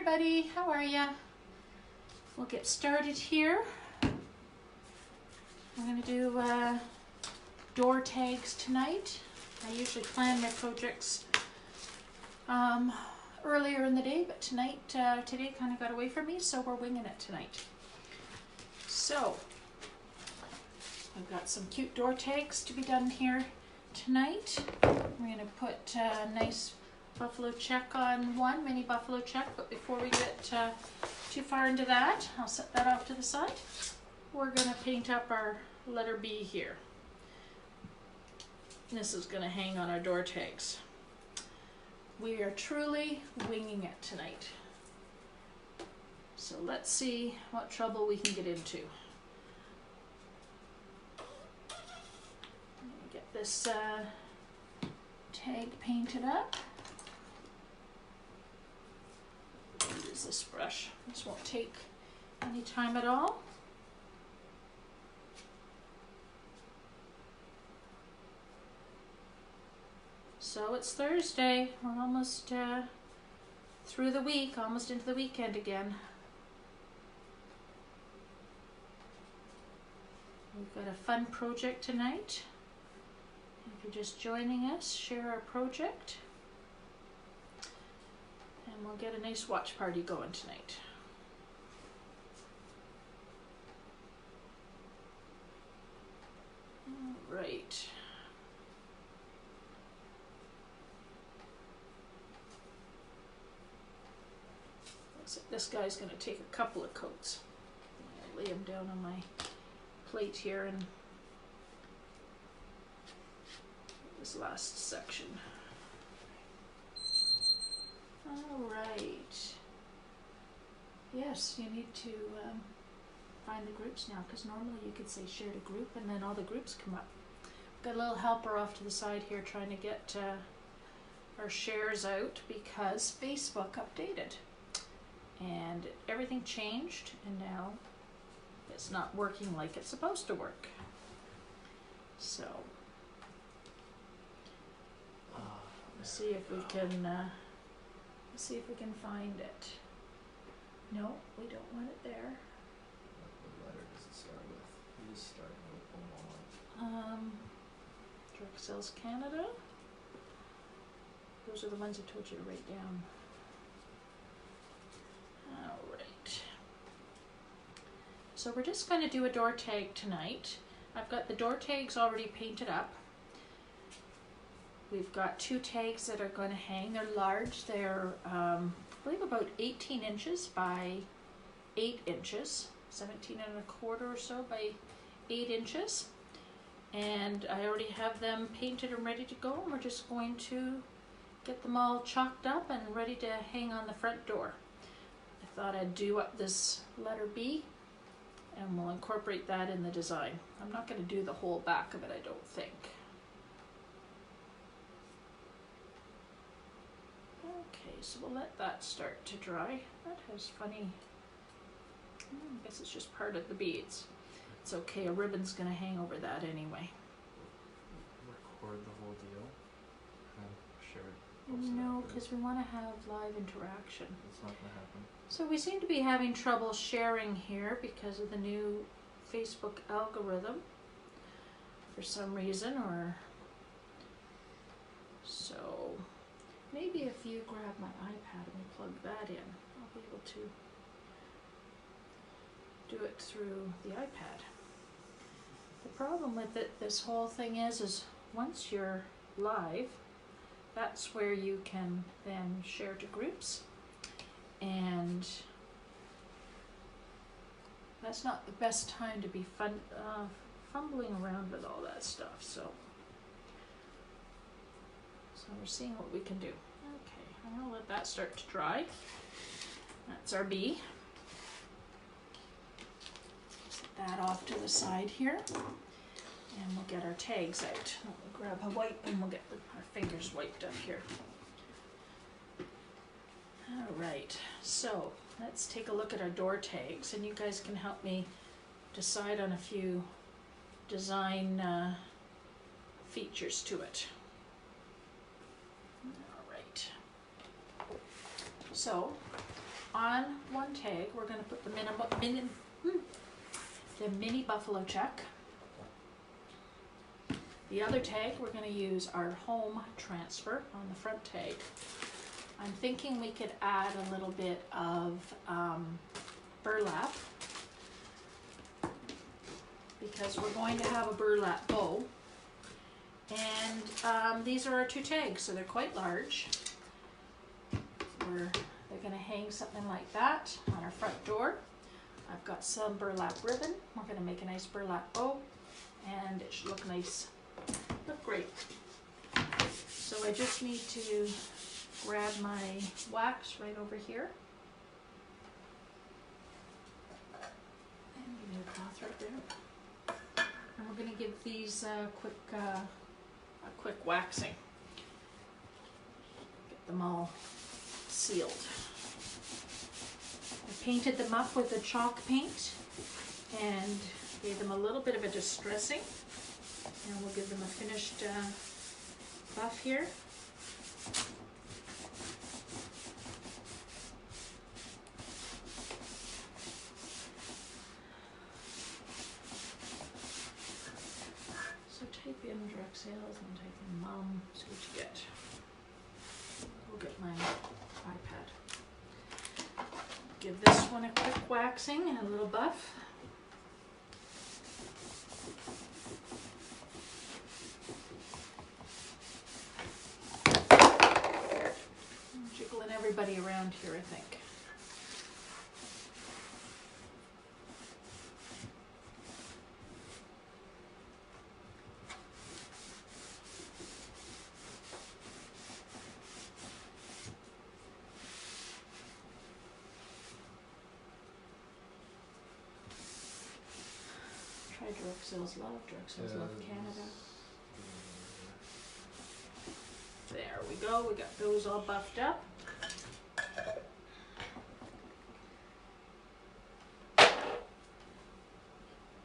everybody, how are ya? We'll get started here. I'm going to do door tags tonight. I usually plan my projects earlier in the day, but today kind of got away from me, so we're winging it tonight. So, I've got some cute door tags to be done here tonight. We're going to put a nice buffalo check on one, mini buffalo check, but before we get too far into that, I'll set that off to the side. We're going to paint up our letter B here. This is going to hang on our door tags. We are truly winging it tonight. So let's see what trouble we can get into. Get this tag painted up. Use this brush. This won't take any time at all. So it's Thursday. We're almost through the week, almost into the weekend again. We've got a fun project tonight. If you're just joining us, share our project. And we'll get a nice watch party going tonight. All right. Looks like this guy's going to take a couple of coats. I'll lay him down on my plate here and this last section. All right. Yes, you need to find the groups now, because normally you could say share to group and then all the groups come up. Got a little helper off to the side here trying to get our shares out because Facebook updated and everything changed and now it's not working like it's supposed to work. So let's see if we can find it. No, we don't want it there. What letter does it start with? You just start with one. Direct Sales Canada. Those are the ones I told you to write down. All right. So we're just going to do a door tag tonight. I've got the door tags already painted up. We've got two tags that are going to hang. They're large. They're, I believe, about 18 inches by 8 inches. 17 and a quarter or so by 8 inches. And I already have them painted and ready to go. And we're just going to get them all chalked up and ready to hang on the front door. I thought I'd do up this letter B and we'll incorporate that in the design. I'm not going to do the whole back of it, I don't think. Okay, so we'll let that start to dry. That has funny, I guess it's just part of the beads. It's okay, a ribbon's going to hang over that anyway. Record the whole deal and share it. No, because we want to have live interaction. It's not going to happen. So we seem to be having trouble sharing here because of the new Facebook algorithm for some reason, or so maybe if you grab my iPad and we plug that in, I'll be able to do it through the iPad. The problem with it, this whole thing is once you're live, that's where you can then share to groups, and that's not the best time to be fumbling around with all that stuff. So we're seeing what we can do. Okay, I'm gonna let that start to dry. That's our B. Set that off to the side here, and we'll get our tags out. We'll grab a wipe and we'll get our fingers wiped up here. All right, so let's take a look at our door tags, and you guys can help me decide on a few design features to it. All right. So on one tag, we're going to put the mini buffalo check. The other tag, we're going to use our home transfer on the front tag. I'm thinking we could add a little bit of burlap, because we're going to have a burlap bow. And these are our two tags, so they're quite large. They're going to hang something like that on our front door. I've got some burlap ribbon. We're going to make a nice burlap bow, and it should look nice. Look great. So I just need to grab my wax right over here. And give me a cloth right there. And we're going to give these a quick waxing. Get them all sealed. I painted them up with the chalk paint and gave them a little bit of a distressing. And we'll give them a finished buff here. So type in direct sales and type in mom, see what you get. We'll get my iPad. Give this one a quick waxing and a little buff. Jiggling everybody around here, I think. Try Direct Sales Love, Direct Sales Love Canada. There we go, we got those all buffed up.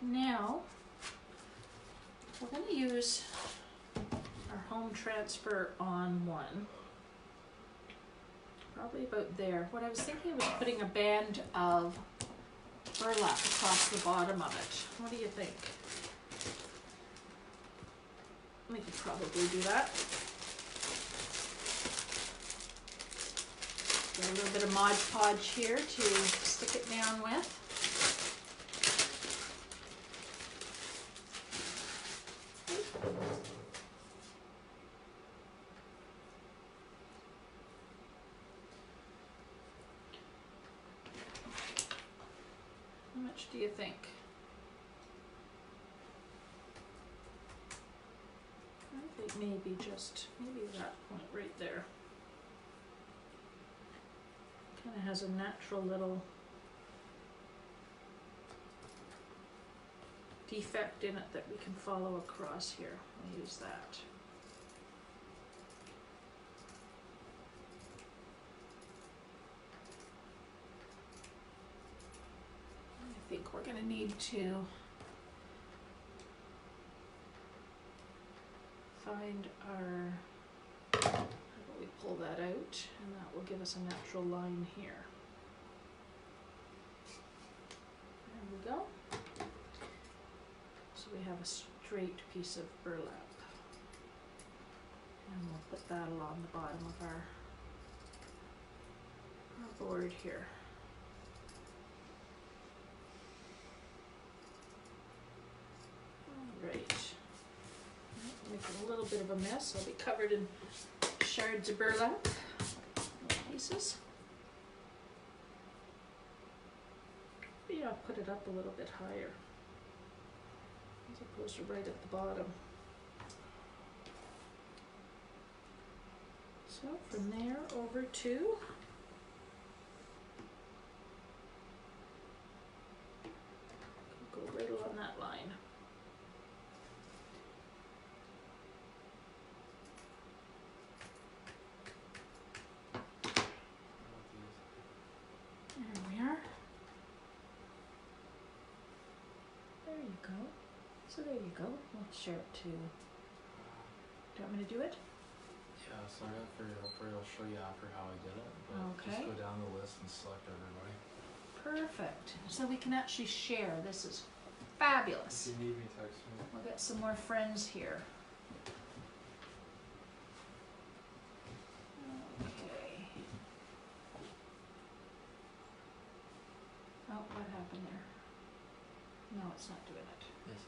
Now, we're going to use our home transfer on one. Probably about there. What I was thinking was putting a band of burlap across the bottom of it. What do you think? We could probably do that. Get a little bit of Mod Podge here to stick it down with. How much do you think? I think maybe that point right there. Kind of has a natural little defect in it that we can follow across here. We'll use that. I think we're going to need to find our, how about we pull that out, and that will give us a natural line here. There we go. So we have a straight piece of burlap. And we'll put that along the bottom of our board here. Alright. Making a little bit of a mess. I'll be covered in shards of burlap pieces. Maybe I'll put it up a little bit higher as opposed to right at the bottom. So from there over to go right along that line. There we are. There you go. So there you go. Let's share it to. Do you want me to do it? Yeah. so I got to figure it out for you. I'll show you after how I did it. But Okay. just go down the list and select everybody. Perfect. So we can actually share. This is fabulous. If you need me, text me. We'll get some more friends here. Okay. Oh, what happened there? No, it's not doing it. Yes.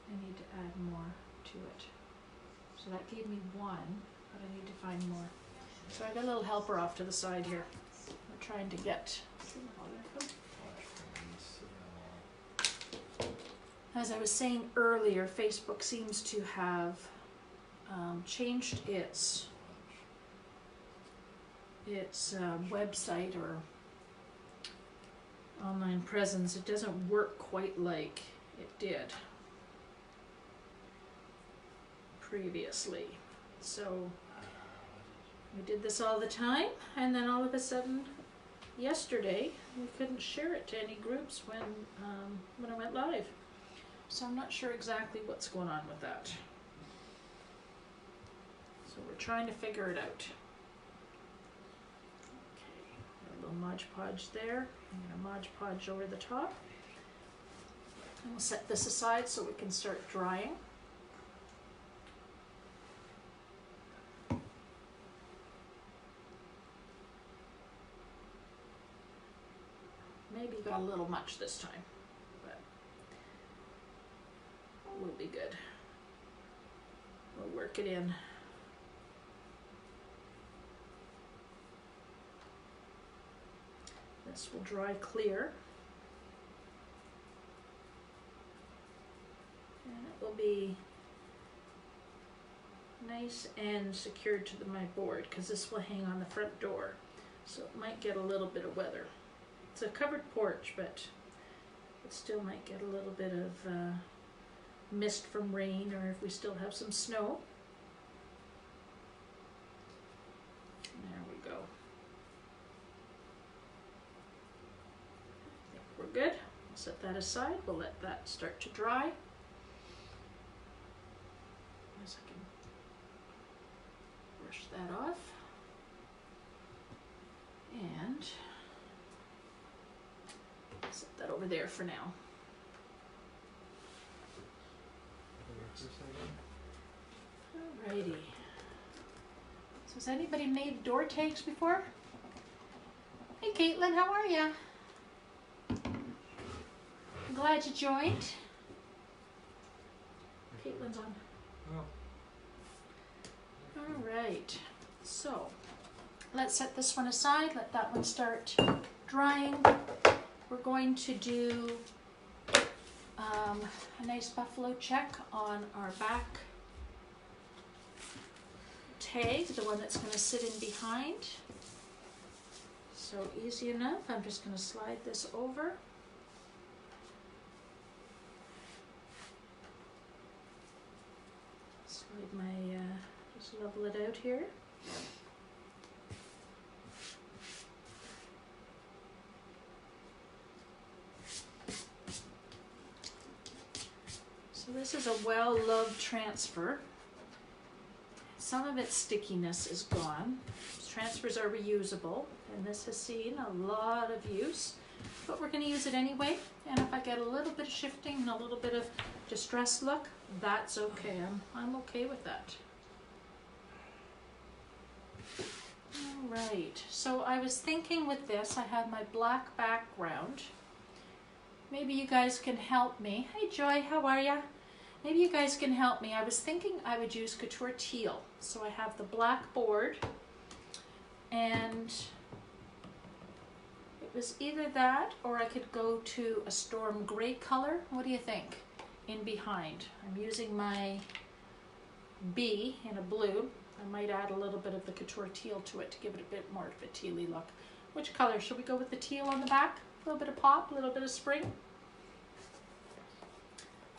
I need to add more to it. So that gave me one, but I need to find more. So I got a little helper off to the side here. We're trying to get. As I was saying earlier, Facebook seems to have changed its website or online presence. It doesn't work quite like it did previously. So we did this all the time, and then all of a sudden yesterday we couldn't share it to any groups when I went live. So I'm not sure exactly what's going on with that. So we're trying to figure it out. Okay, a little Mod Podge there. I'm going to Mod Podge over the top. And we'll set this aside so we can start drying. Maybe got a little much this time. Will be good. We'll work it in. This will dry clear. And it will be nice and secured to my board because this will hang on the front door. So it might get a little bit of weather. It's a covered porch, but it still might get a little bit of mist from rain, or if we still have some snow. There we go. I think we're good. We'll set that aside. We'll let that start to dry. As I can brush that off. And set that over there for now. Alrighty. So has anybody made door tags before? Hey Caitlin, how are ya? I'm glad you joined. Caitlin's on. Oh. Alright. So let's set this one aside, let that one start drying. We're going to do a nice buffalo check on our back tag, the one that's going to sit in behind. So easy enough. I'm just going to slide this over. Slide my, just level it out here. So this is a well-loved transfer. Some of its stickiness is gone. Transfers are reusable, and this has seen a lot of use, but we're going to use it anyway. And if I get a little bit of shifting and a little bit of distressed look, that's okay. I'm okay with that. All right, so I was thinking with this, I have my black background. Maybe you guys can help me. Hey Joy, how are ya? Maybe you guys can help me. I was thinking I would use Couture Teal. So I have the black board, and it was either that or I could go to a storm gray color. What do you think? In behind. I'm using my B in a blue. I might add a little bit of the Couture Teal to it to give it a bit more of a tealy look. Which color? Should we go with the teal on the back? A little bit of pop, a little bit of spring.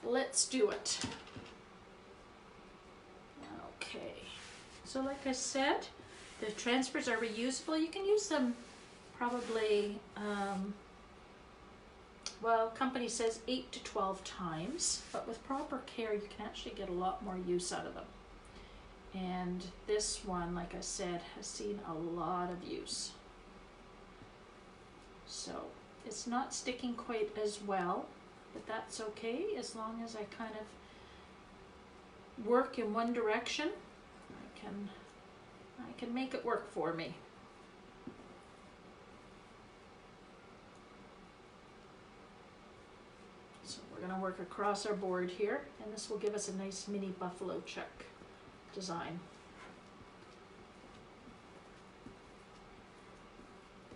Let's do it. Okay, so like I said, the transfers are reusable. You can use them probably, well, company says 8 to 12 times, but with proper care, you can actually get a lot more use out of them. And this one, like I said, has seen a lot of use. So it's not sticking quite as well, but that's okay as long as I kind of work in one direction. I can make it work for me. So we're going to work across our board here, and this will give us a nice mini buffalo check design.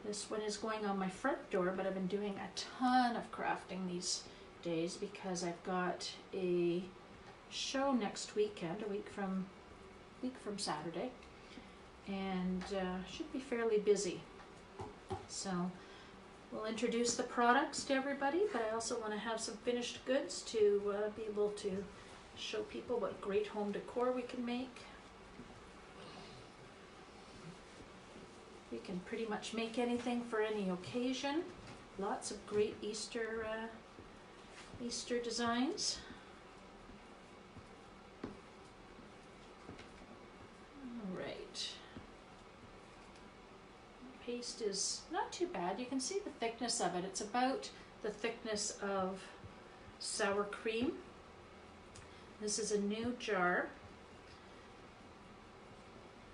This one is going on my front door, but I've been doing a ton of crafting these days because I've got a show next weekend, a week from Saturday, and should be fairly busy. So we'll introduce the products to everybody, but I also want to have some finished goods to be able to show people what great home decor we can make. We can pretty much make anything for any occasion. Lots of great Easter designs. All right. Paste is not too bad. You can see the thickness of it. It's about the thickness of sour cream. This is a new jar.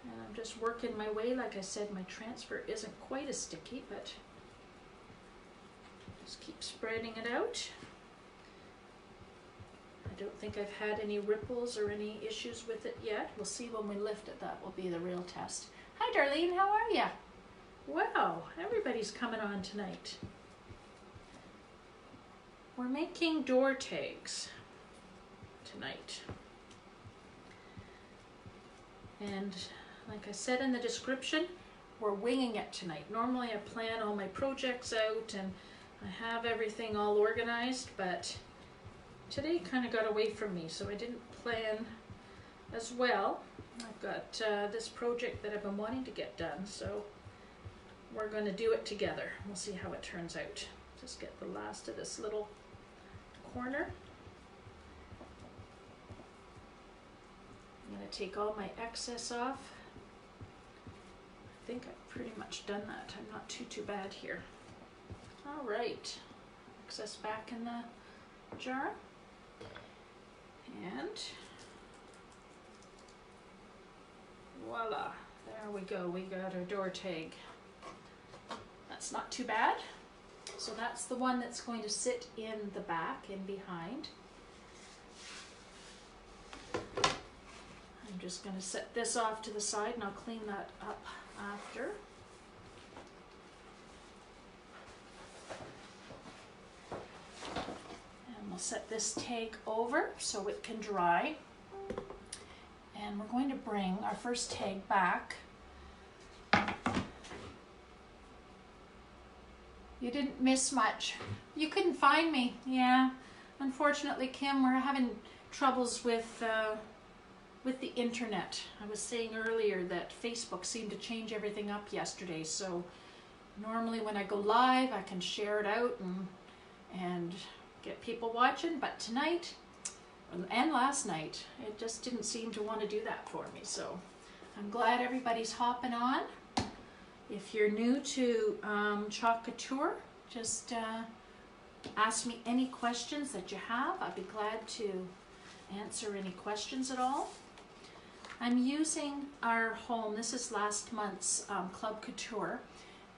And I'm just working my way. Like I said, my transfer isn't quite as sticky, but just keep spreading it out. I don't think I've had any ripples or any issues with it yet. We'll see when we lift it. That will be the real test. Hi Darlene, how are ya? Wow, everybody's coming on tonight. We're making door tags tonight. And like I said in the description, we're winging it tonight. Normally I plan all my projects out and I have everything all organized, but today kind of got away from me, so I didn't plan as well. I've got this project that I've been wanting to get done, so we're going to do it together. We'll see how it turns out. Just get the last of this little corner. I'm going to take all my excess off. I think I've pretty much done that. I'm not too bad here. All right, excess back in the jar. And voila, there we go. We got our door tag. That's not too bad. So that's the one that's going to sit in the back and behind. I'm just going to set this off to the side and I'll clean that up after. And we'll set this tag over so it can dry. And we're going to bring our first tag back. You didn't miss much. You couldn't find me. Yeah, unfortunately, Kim, we're having troubles with the internet. I was saying earlier that Facebook seemed to change everything up yesterday. So normally when I go live, I can share it out and get people watching. But tonight and last night, it just didn't seem to want to do that for me. So I'm glad everybody's hopping on. If you're new to Chalk Couture, just ask me any questions that you have. I'd be glad to answer any questions at all. I'm using our home. This is last month's Club Couture.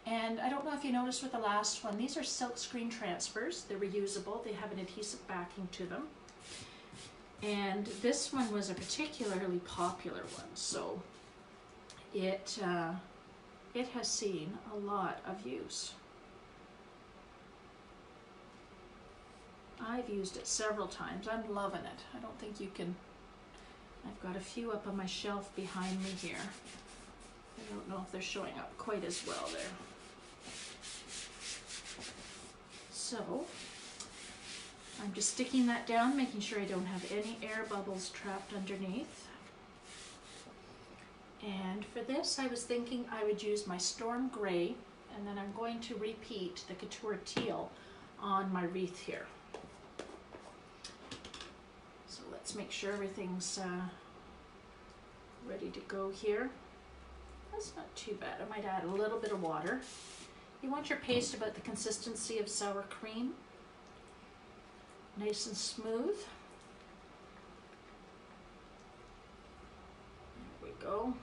And I don't know if you noticed with the last one, these are silk screen transfers. They're reusable. They have an adhesive backing to them. And this one was a particularly popular one. So it has seen a lot of use. I've used it several times. I'm loving it. I don't think you can. I've got a few up on my shelf behind me here. I don't know if they're showing up quite as well there. So I'm just sticking that down, making sure I don't have any air bubbles trapped underneath. And for this, I was thinking I would use my Storm Gray, and then I'm going to repeat the Couture Teal on my wreath here. So let's make sure everything's ready to go here. That's not too bad. I might add a little bit of water. You want your paste about the consistency of sour cream. Nice and smooth. There we go.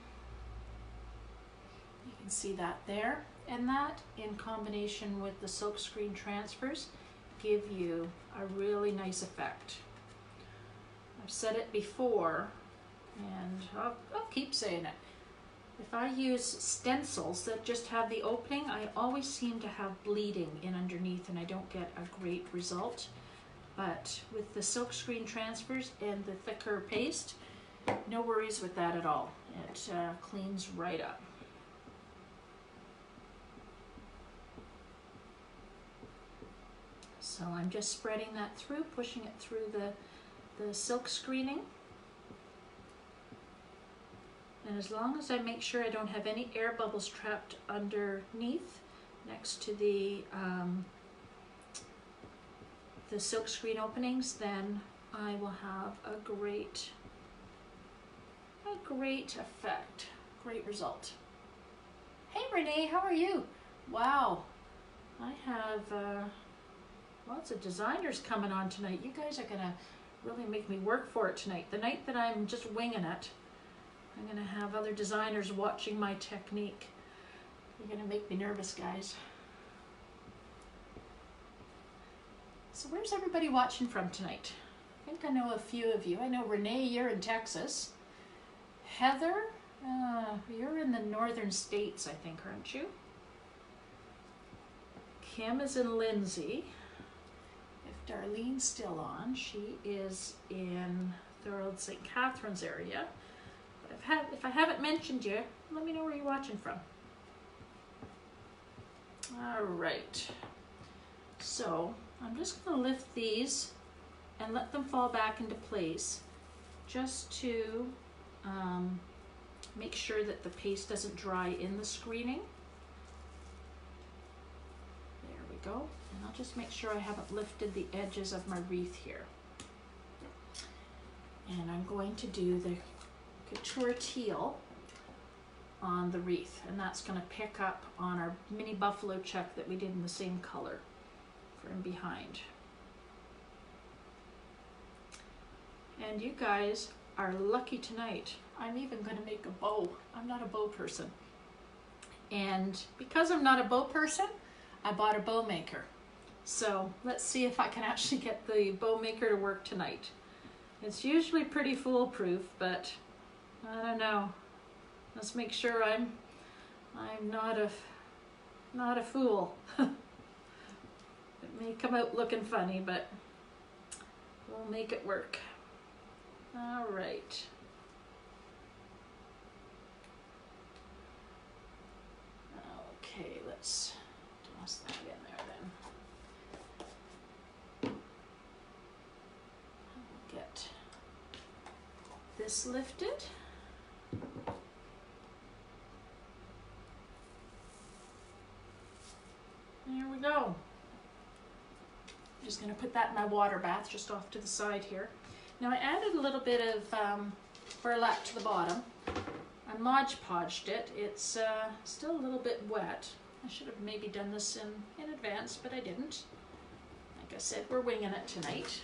You can see that there. And that, in combination with the silkscreen transfers, give you a really nice effect. I've said it before, and I'll keep saying it. If I use stencils that just have the opening, I always seem to have bleeding in underneath and I don't get a great result. But with the silkscreen transfers and the thicker paste, no worries with that at all. It cleans right up. So I'm just spreading that through, pushing it through the silk screening. And as long as I make sure I don't have any air bubbles trapped underneath, next to the silk screen openings, then I will have a great effect, great result. Hey Renee, how are you? Wow, I have lots of designers coming on tonight. You guys are gonna really make me work for it tonight. The night that I'm just winging it, I'm gonna have other designers watching my technique. You're gonna make me nervous, guys. So where's everybody watching from tonight? I think I know a few of you. I know Renee, you're in Texas. Heather, you're in the northern states, I think, aren't you? Kim is in Lindsay. If Darlene's still on, she is in Thorold St. Catharines area. But if I haven't mentioned you, let me know where you're watching from. All right. So I'm just going to lift these and let them fall back into place just to make sure that the paste doesn't dry in the screening. There we go. And I'll just make sure I haven't lifted the edges of my wreath here. And I'm going to do the Couture Teal on the wreath, and that's going to pick up on our mini buffalo check that we did in the same color from behind. And you guys are lucky tonight. I'm even going to make a bow. I'm not a bow person. And because I'm not a bow person, I bought a bow maker. So let's see if I can actually get the bow maker to work tonight. It's usually pretty foolproof, but I don't know. Let's make sure I'm not a fool. It may come out looking funny, but we'll make it work. All right. Okay, let's toss that in there then. I'll get this lifted. There we go. I'm just going to put that in my water bath just off to the side here. Now I added a little bit of burlap to the bottom. I Mod Podged it. It's still a little bit wet. I should have maybe done this in advance, but I didn't. Like I said, we're winging it tonight.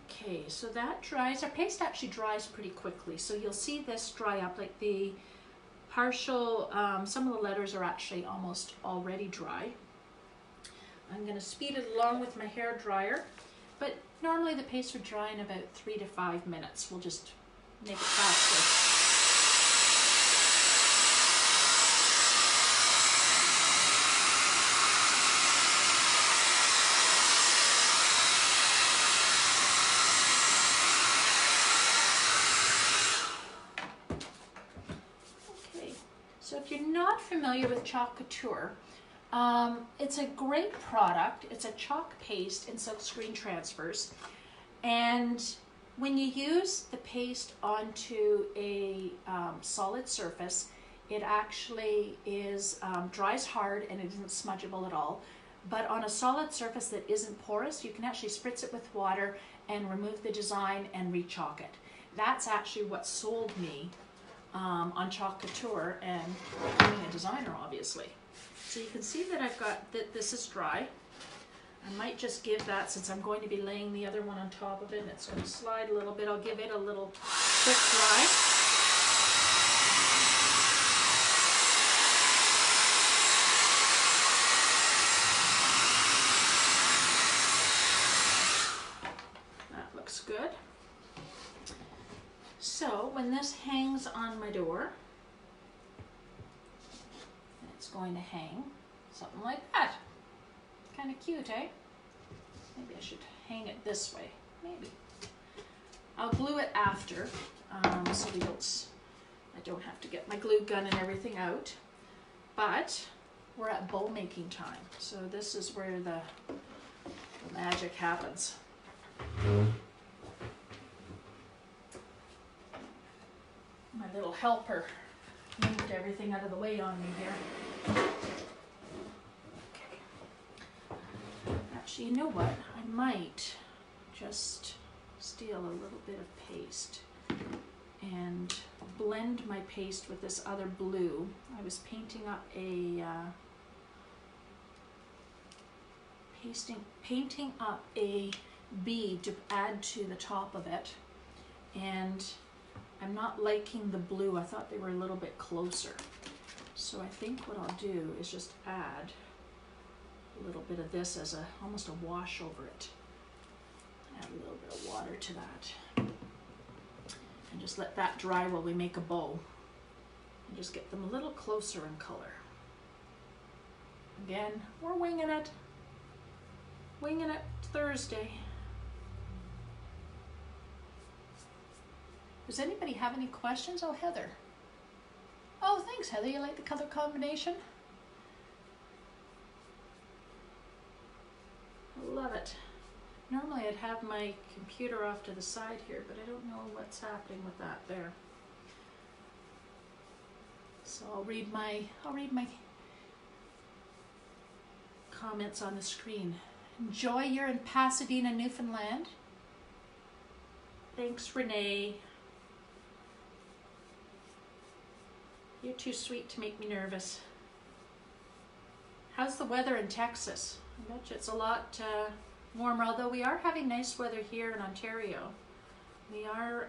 Okay, so that dries. Our paste actually dries pretty quickly, so you'll see this dry up. Like the partial, some of the letters are actually almost already dry. I'm going to speed it along with my hair dryer, but normally the paste would dry in about 3 to 5 minutes. We'll just make it faster. So if you're not familiar with Chalk Couture, it's a great product. It's a chalk paste in silkscreen transfers. And when you use the paste onto a solid surface, it actually is dries hard and it isn't smudgeable at all. But on a solid surface that isn't porous, you can actually spritz it with water and remove the design and re-chalk it. That's actually what sold me on Chalk Couture and becoming a designer, obviously. So you can see that I've got, that this is dry. I might just give that, since I'm going to be laying the other one on top of it, and it's going to slide a little bit, I'll give it a little quick dry. That looks good. So when this hangs on my door, it's going to hang something like that. Kind of cute, eh? Maybe I should hang it this way. Maybe. I'll glue it after, so I don't have to get my glue gun and everything out. But we're at bow making time, so this is where the magic happens. My little helper moved everything out of the way on me here. Actually, you know what? I might just steal a little bit of paste and blend my paste with this other blue. I was painting up a bead to add to the top of it, and I'm not liking the blue. I thought they were a little bit closer. So I think what I'll do is just add a little bit of this as almost a wash over it. Add a little bit of water to that. And just let that dry while we make a bow. And just get them a little closer in color. Again, we're winging it. Winging it Thursday. Does anybody have any questions? Oh, Heather. Oh, thanks, Heather. You like the color combination? I love it. Normally I'd have my computer off to the side here, but I don't know what's happening with that there. So I'll read my comments on the screen. Enjoy, you're in Pasadena, Newfoundland. Thanks, Renee. You're too sweet to make me nervous. How's the weather in Texas? I bet you it's a lot warmer, although we are having nice weather here in Ontario. We are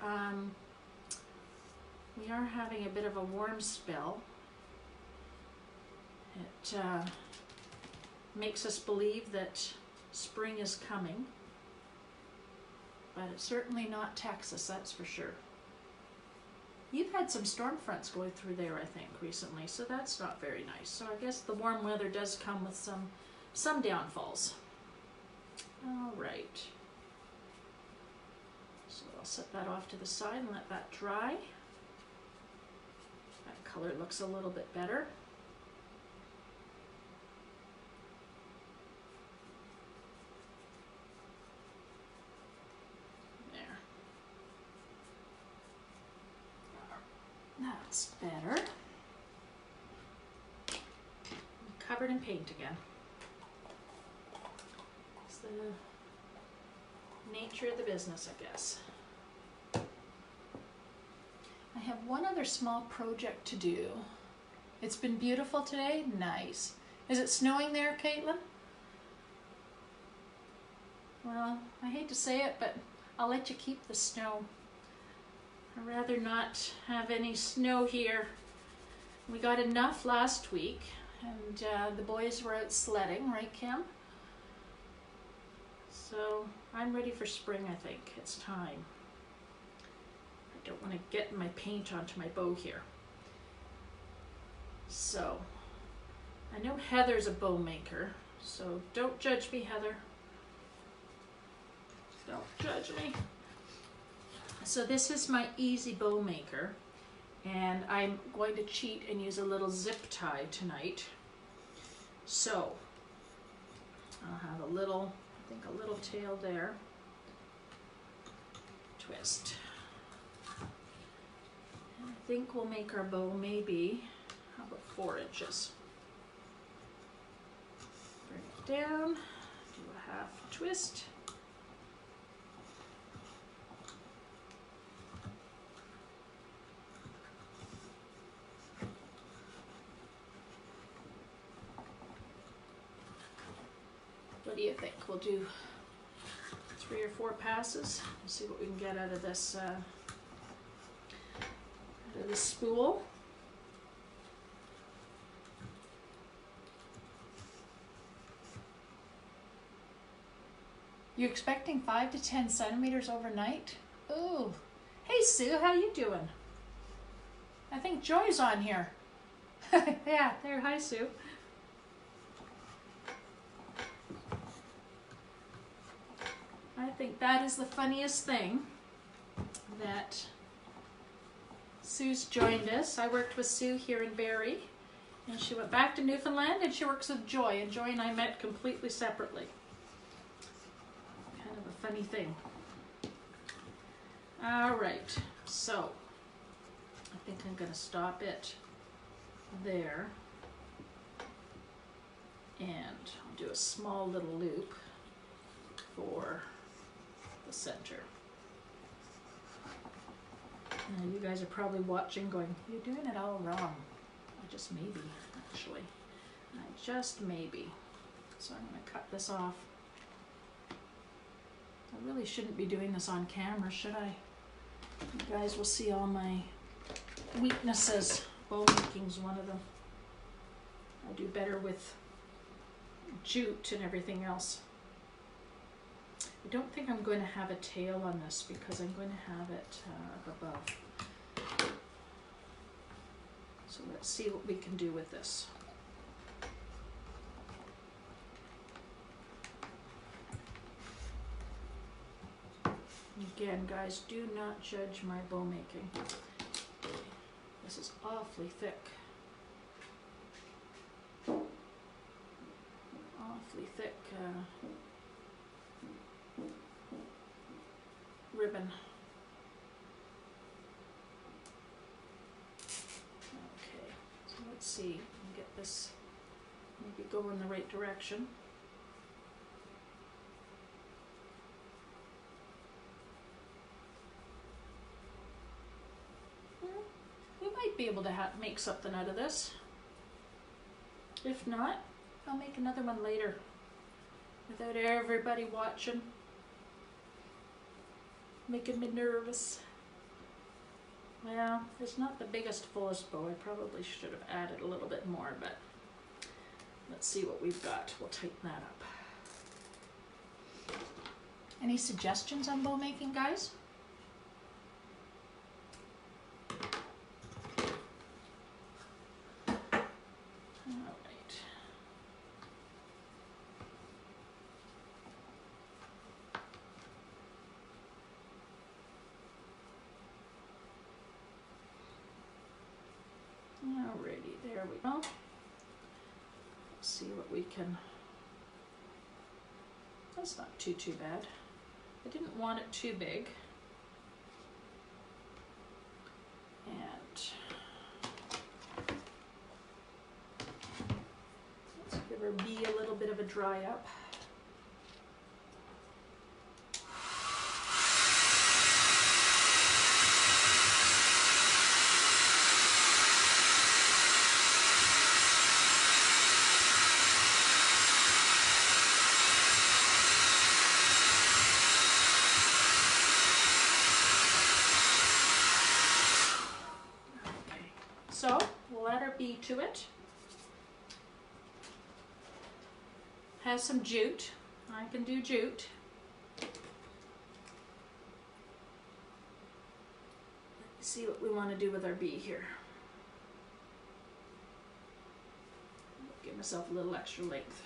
having a bit of a warm spell. It makes us believe that spring is coming, but it's certainly not Texas, that's for sure. You've had some storm fronts going through there, I think, recently, so that's not very nice. So I guess the warm weather does come with some downfalls. All right. So I'll set that off to the side and let that dry. That color looks a little bit better. That's better. I'm covered in paint again. It's the nature of the business, I guess. I have one other small project to do. It's been beautiful today. Nice. Is it snowing there, Caitlin? Well, I hate to say it, but I'll let you keep the snow. I'd rather not have any snow here. We got enough last week, and the boys were out sledding, right, Kim? So I'm ready for spring, I think. It's time. I don't want to get my paint onto my bow here. So, I know Heather's a bow maker, so don't judge me, Heather. Don't judge me. So this is my easy bow maker, and I'm going to cheat and use a little zip tie tonight. So I'll have a little, I think a little tail there. Twist. And I think we'll make our bow maybe, how about 4 inches? Bring it down, do a half twist. What do you think? We'll do 3 or 4 passes. We'll see what we can get out of this spool. You expecting 5 to 10 centimeters overnight? Ooh. Hey Sue, how you doing? I think Joy's on here. Yeah, there. Hi Sue. I think that is the funniest thing that Sue's joined us. I worked with Sue here in Barrie, and she went back to Newfoundland, and she works with Joy, and Joy and I met completely separately. Kind of a funny thing. All right, so I think I'm going to stop it there, and I'll do a small little loop for the center. Now you guys are probably watching going, you're doing it all wrong. I just maybe, actually. I just maybe. So I'm going to cut this off. I really shouldn't be doing this on camera, should I? You guys will see all my weaknesses. Bow making's one of them. I do better with jute and everything else. I don't think I'm going to have a tail on this because I'm going to have it up above. So let's see what we can do with this. Again, guys, do not judge my bow making. This is awfully thick. Awfully thick ribbon. Okay, so let's see, get this maybe go in the right direction. We might be able to make something out of this. If not, I'll make another one later without everybody watching. Making me nervous. Well, it's not the biggest, fullest bow. I probably should have added a little bit more, but let's see what we've got. We'll tighten that up. Any suggestions on bow making, guys? Alrighty, there we go. Let's see what we can. That's not too bad. I didn't want it too big. And let's give her B a little bit of a dry up. So we'll add our B to it. Has some jute. I can do jute. Let's see what we want to do with our B here. Give myself a little extra length.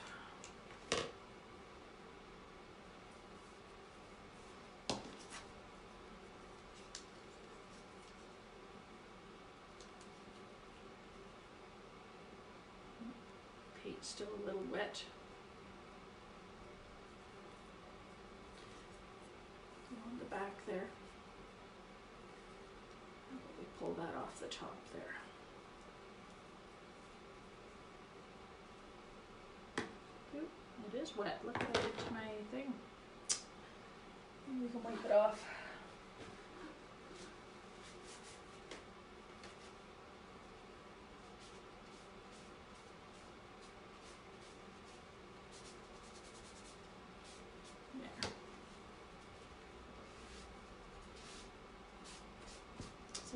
Paint's still a little wet. On the back there. How about we pull that off the top there? Oop, it is wet. Look what I did to my thing. We can wipe it off.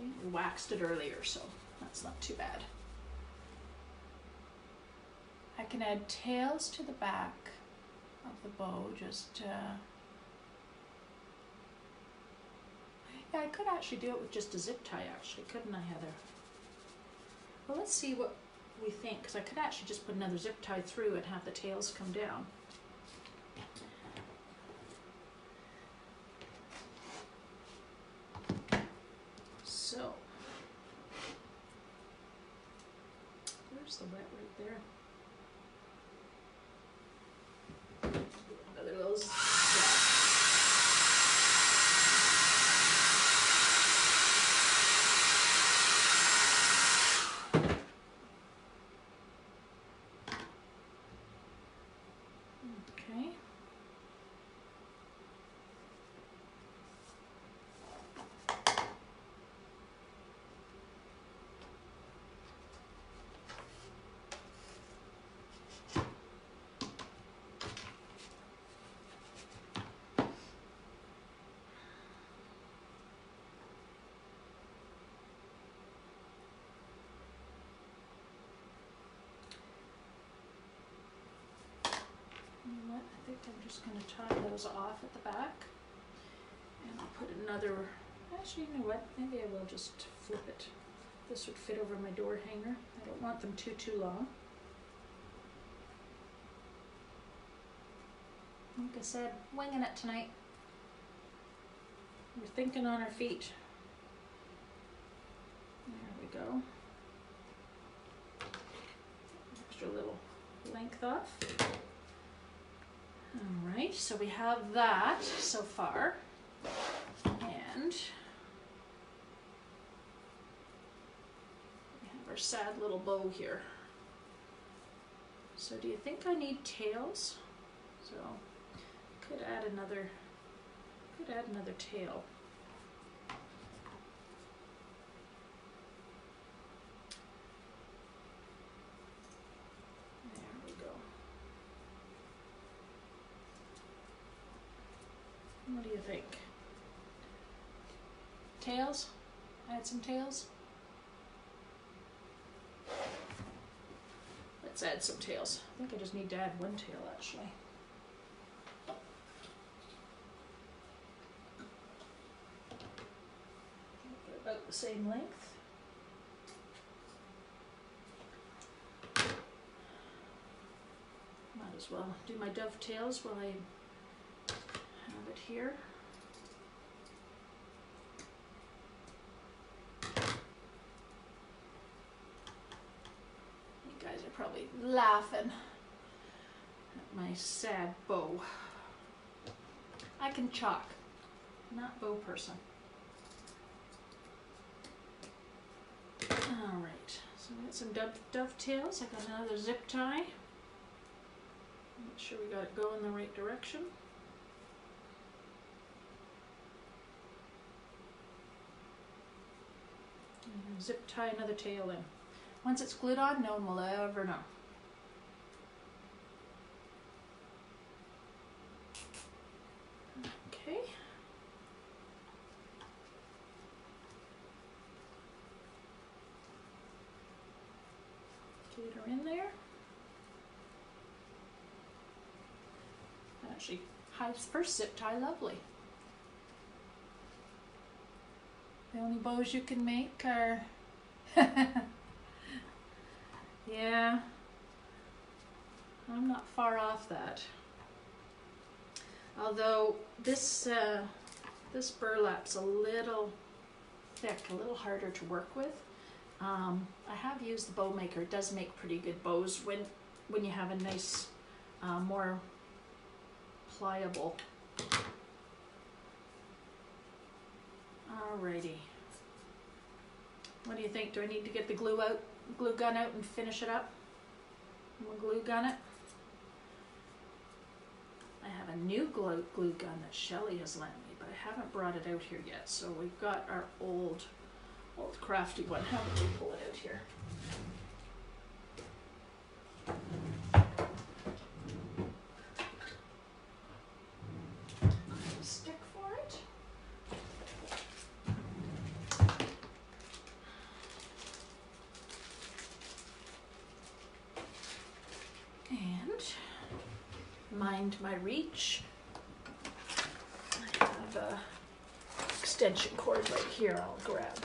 See, we waxed it earlier, so that's not too bad. I can add tails to the back of the bow, just yeah, I could actually do it with just a zip tie actually, couldn't I, Heather? Well, let's see what we think, because I could actually just put another zip tie through and have the tails come down. So, there's the wet right there. Another little zip. Okay. You know what? I think I'm just going to tie those off at the back. And I'll put another, actually, you know what? Maybe I will just flip it. This would fit over my door hanger. I don't want them too long. Like I said, winging it tonight. We're thinking on our feet. There we go. Extra little length off. Alright, so we have that so far. And we have our sad little bow here. So do you think I need tails? So could add another tail. There we go. What do you think? Tails? Add some tails? Let's add some tails. I think I just need to add one tail actually. About the same length. Might as well do my dovetails while I have it here. You guys are probably laughing at my sad bow. I can chalk, not bow person. Alright, so we got some dovetails. I got another zip tie. Make sure we got it going the right direction. And zip tie another tail in. Once it's glued on, no one will ever know. Okay. Get her in there. Actually, Hive's first zip tie, lovely. The only bows you can make are yeah, I'm not far off that. Although this this burlap's a little thick, a little harder to work with. I have used the bow maker. It does make pretty good bows when you have a nice, more pliable. Alrighty. What do you think? Do I need to get the glue gun out and finish it up? We'll glue gun it. I have a new glue gun that Shelly has lent me, but I haven't brought it out here yet. So we've got our old crafty one. How would we pull it out here? Stick for it. And mind my reach. I have a extension cord right here I'll grab.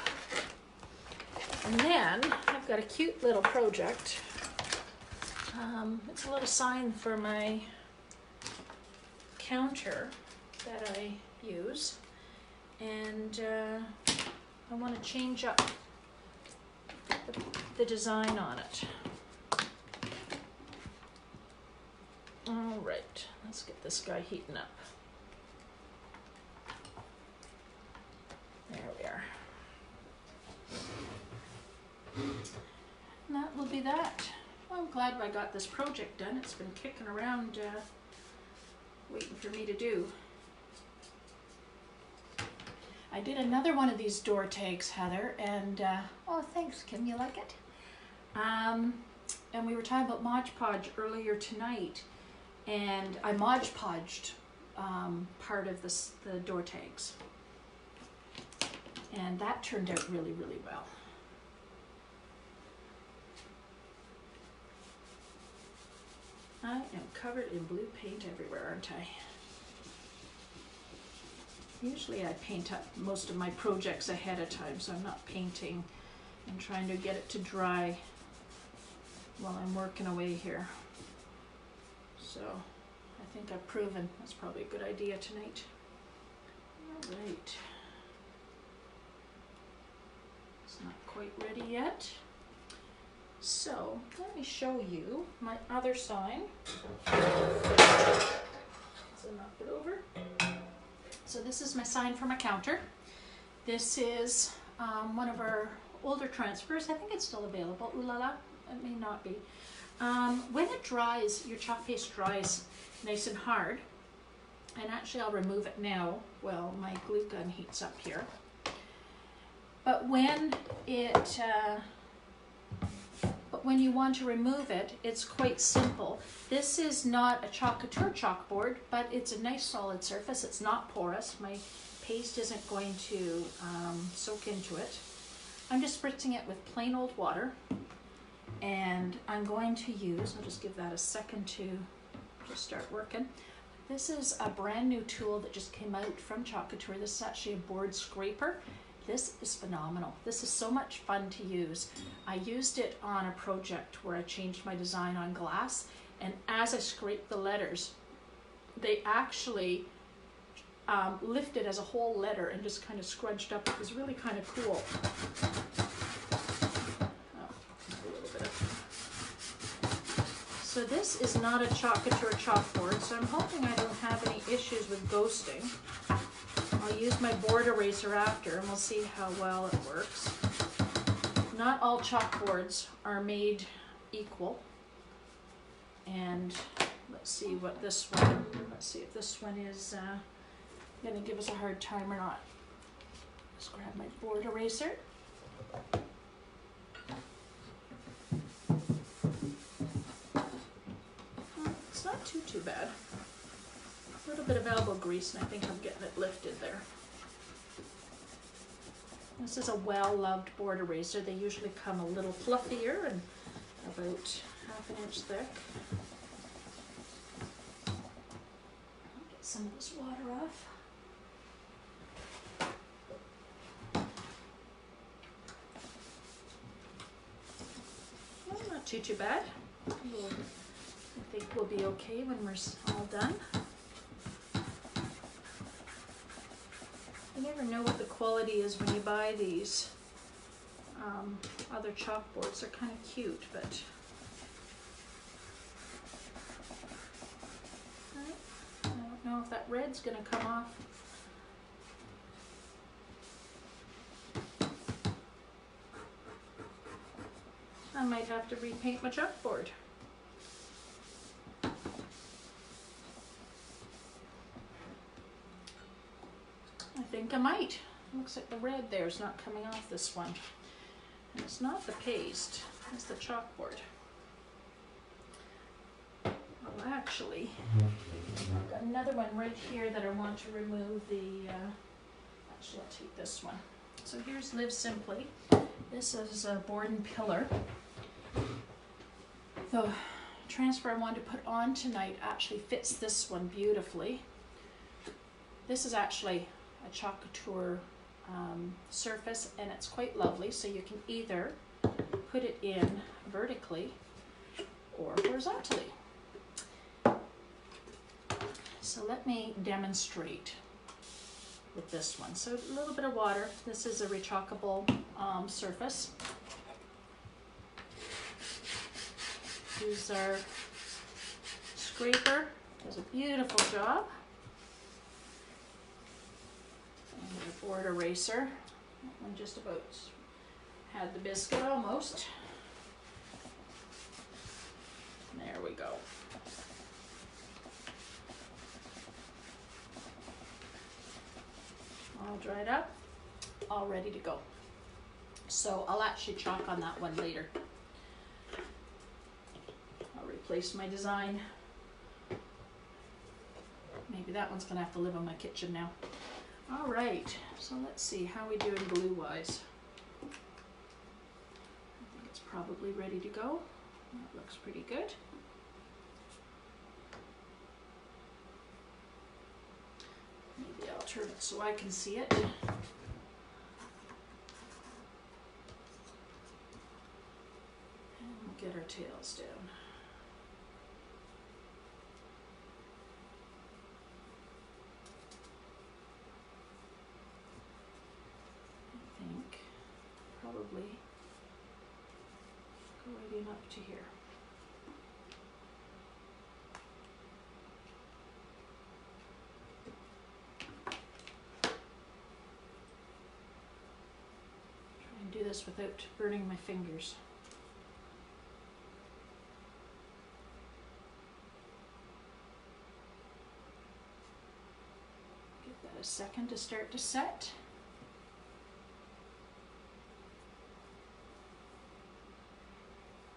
And then I've got a cute little project. It's a little sign for my counter that I use. And I want to change up the design on it. All right, let's get this guy heating up. There we are. And that will be that. Well, I'm glad I got this project done. It's been kicking around, waiting for me to do. I did another one of these door tags, Heather, and oh, thanks, Kim. You like it? And we were talking about Mod Podge earlier tonight, and I Mod Podged part of the door tags, and that turned out really, really well. I am covered in blue paint everywhere, aren't I? Usually I paint up most of my projects ahead of time, so I'm not painting and trying to get it to dry while I'm working away here. So I think I've proven that's probably a good idea tonight. All right. It's not quite ready yet. So let me show you my other sign. So knock it over. So this is my sign for my counter. This is one of our older transfers. I think it's still available. Ooh la la, it may not be. When it dries, your chalk paste dries nice and hard. And actually I'll remove it now while my glue gun heats up here. But when when you want to remove it, it's quite simple. This is not a Chalk Couture chalkboard, but it's a nice solid surface. It's not porous. My paste isn't going to soak into it. I'm just spritzing it with plain old water, and I'm going to use, I'll just give that a second to just start working. This is a brand new tool that just came out from Chalk Couture. This is actually a board scraper. This is phenomenal. This is so much fun to use. I used it on a project where I changed my design on glass, and as I scraped the letters, they actually lifted as a whole letter and just kind of scrunched up. It was really kind of cool. Oh, a little bit of... So this is not a Chalk Couture chalkboard, so I'm hoping I don't have any issues with ghosting. I'll use my board eraser after and we'll see how well it works. Not all chalkboards are made equal. And let's see what this one, let's see if this one is gonna give us a hard time or not. Just grab my board eraser. It's not too bad. A little bit of elbow grease and I think I'm getting it lifted there. This is a well-loved board eraser. They usually come a little fluffier and about half an inch thick. I'll get some of this water off. Well, not too bad. I think we'll be okay when we're all done. You never know what the quality is when you buy these other chalkboards. They're kind of cute, but I don't know if that red's going to come off. I might have to repaint my chalkboard. I think I might. Looks like the red there is not coming off this one. And it's not the paste, it's the chalkboard. Well, actually, I've got another one right here that I want to remove the, actually I'll take this one. So here's Live Simply. This is a board and pillar. The transfer I wanted to put on tonight actually fits this one beautifully. This is actually a Chalk Couture surface, and it's quite lovely, so you can either put it in vertically or horizontally. So let me demonstrate with this one. So a little bit of water. This is a rechalkable surface. Use our scraper, does a beautiful job. And our board eraser. That one just about had the biscuit almost. There we go. All dried up, all ready to go. So I'll actually chalk on that one later. I'll replace my design. Maybe that one's gonna have to live in my kitchen now. All right, so let's see how we doing glue wise. I think it's probably ready to go. That looks pretty good. Maybe I'll turn it so I can see it. And we'll get our tails down. I think probably go right in up to here. Do this without burning my fingers. Give that a second to start to set.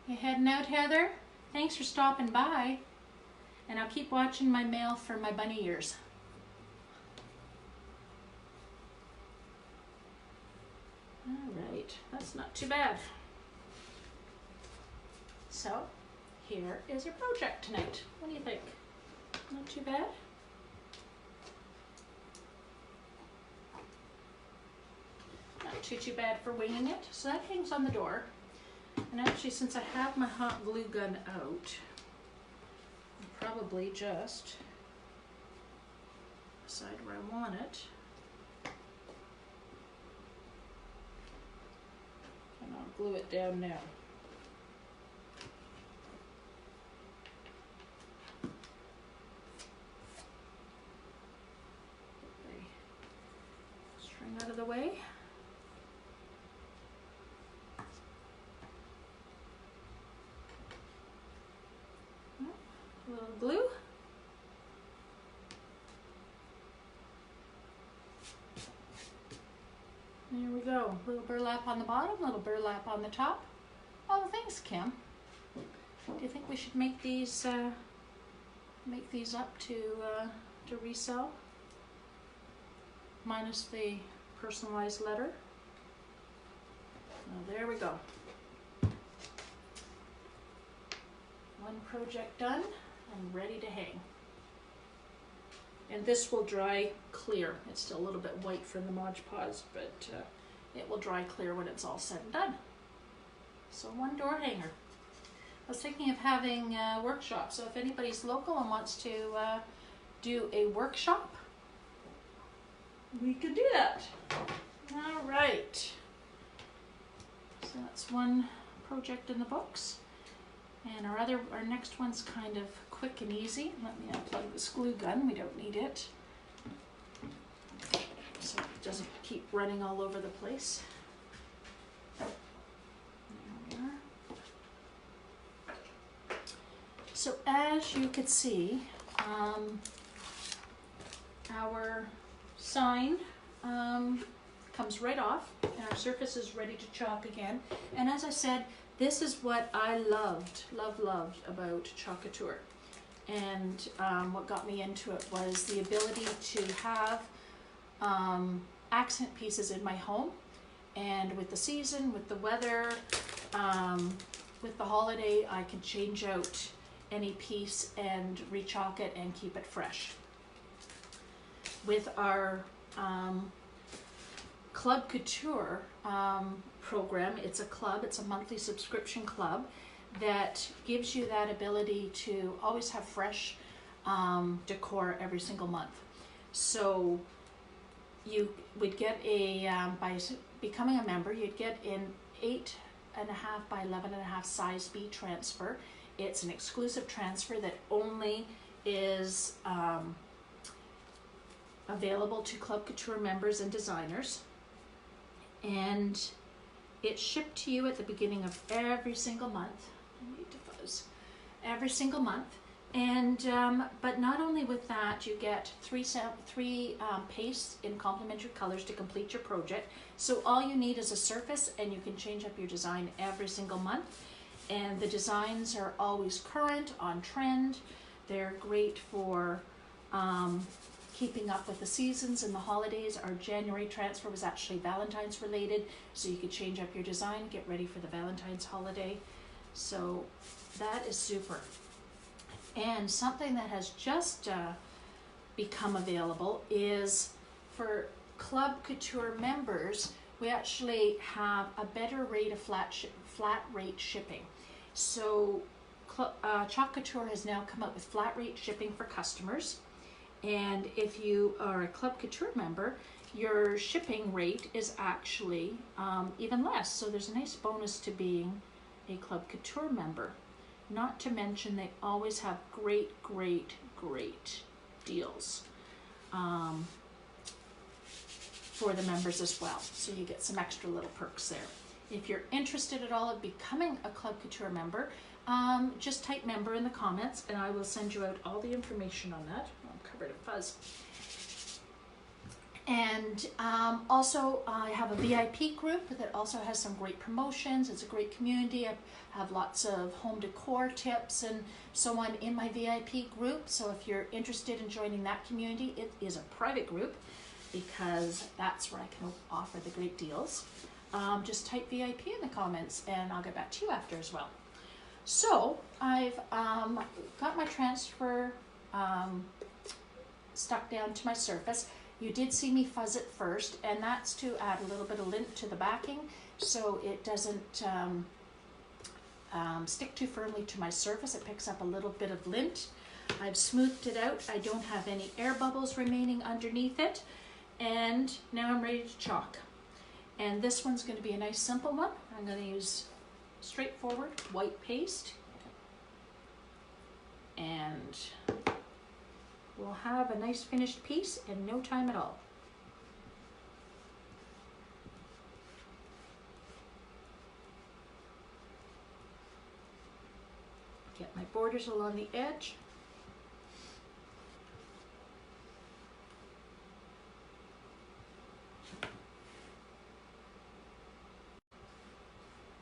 You heading out, Heather? Thanks for stopping by. And I'll keep watching my mail for my bunny ears. Alright, that's not too bad. So, here is your project tonight. What do you think? Not too bad? Not too bad for winging it. So that hangs on the door. And actually, since I have my hot glue gun out, I'll probably just decide where I want it. And I'll glue it down now. Get the string out of the way. A little glue. There we go. A little burlap on the bottom, a little burlap on the top. Oh, thanks, Kim. Do you think we should make these up to resell? Minus the personalized letter. Well, there we go. One project done and ready to hang. And this will dry clear. It's still a little bit white from the Mod Podge, but it will dry clear when it's all said and done. So one door hanger. I was thinking of having a workshop, so if anybody's local and wants to do a workshop, we could do that. All right. So that's one project in the books. And our next one's kind of quick and easy. Let me unplug this glue gun. We don't need it, so it doesn't keep running all over the place. There we are. So as you could see, our sign comes right off, and our surface is ready to chalk again. And as I said, this is what I loved about Chalk Couture. And what got me into it was the ability to have accent pieces in my home. And with the season, with the weather, with the holiday, I can change out any piece and rechalk it and keep it fresh. With our Club Couture program, it's a club, it's a monthly subscription club that gives you that ability to always have fresh decor every single month. So you would get by becoming a member, you'd get an 8.5 by 11.5 size B transfer. It's an exclusive transfer that only is available to Club Couture members and designers. And it's shipped to you at the beginning of every single month. I need to fuzz. Every single month. And but not only with that, you get three pastes in complementary colors to complete your project. So all you need is a surface, and you can change up your design every single month. And the designs are always current, on trend. They're great for keeping up with the seasons and the holidays. Our January transfer was actually Valentine's related, so you could change up your design, get ready for the Valentine's holiday. So that is super. And something that has just become available is for Club Couture members, we actually have a better rate of flat rate shipping. So Chalk Couture has now come up with flat rate shipping for customers. And if you are a Club Couture member, your shipping rate is actually even less. So there's a nice bonus to being a Club Couture member. Not to mention they always have great deals for the members as well. So you get some extra little perks there. If you're interested at all in becoming a Club Couture member, just type member in the comments and I will send you out all the information on that. I'm covered in fuzz. And also I have a VIP group that also has some great promotions. It's a great community. I have lots of home decor tips and so on in my VIP group. So if you're interested in joining that community, it is a private group because that's where I can offer the great deals. Just type VIP in the comments and I'll get back to you after as well. So I've got my transfer stuck down to my surface. You did see me fuzz it first, and that's to add a little bit of lint to the backing so it doesn't stick too firmly to my surface. It picks up a little bit of lint. I've smoothed it out. I don't have any air bubbles remaining underneath it. And now I'm ready to chalk. And this one's going to be a nice simple one. I'm going to use straightforward white paste. And we'll have a nice finished piece in no time at all. Get my borders along the edge.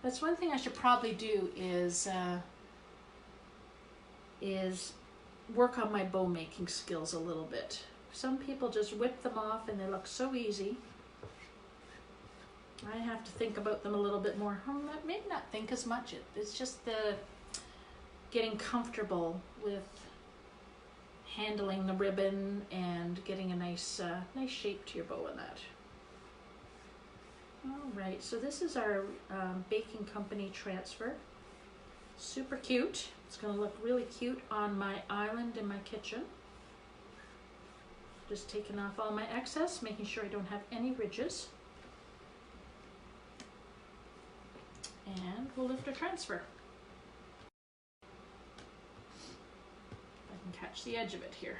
That's one thing I should probably do is work on my bow making skills a little bit. Some people just whip them off and they look so easy. I have to think about them a little bit more. Maybe not think as much. It's just the getting comfortable with handling the ribbon and getting a nice shape to your bow in that. Alright, so this is our baking company transfer. Super cute. It's going to look really cute on my island in my kitchen. Just taking off all my excess, making sure I don't have any ridges. And we'll lift our transfer. If I can catch the edge of it here.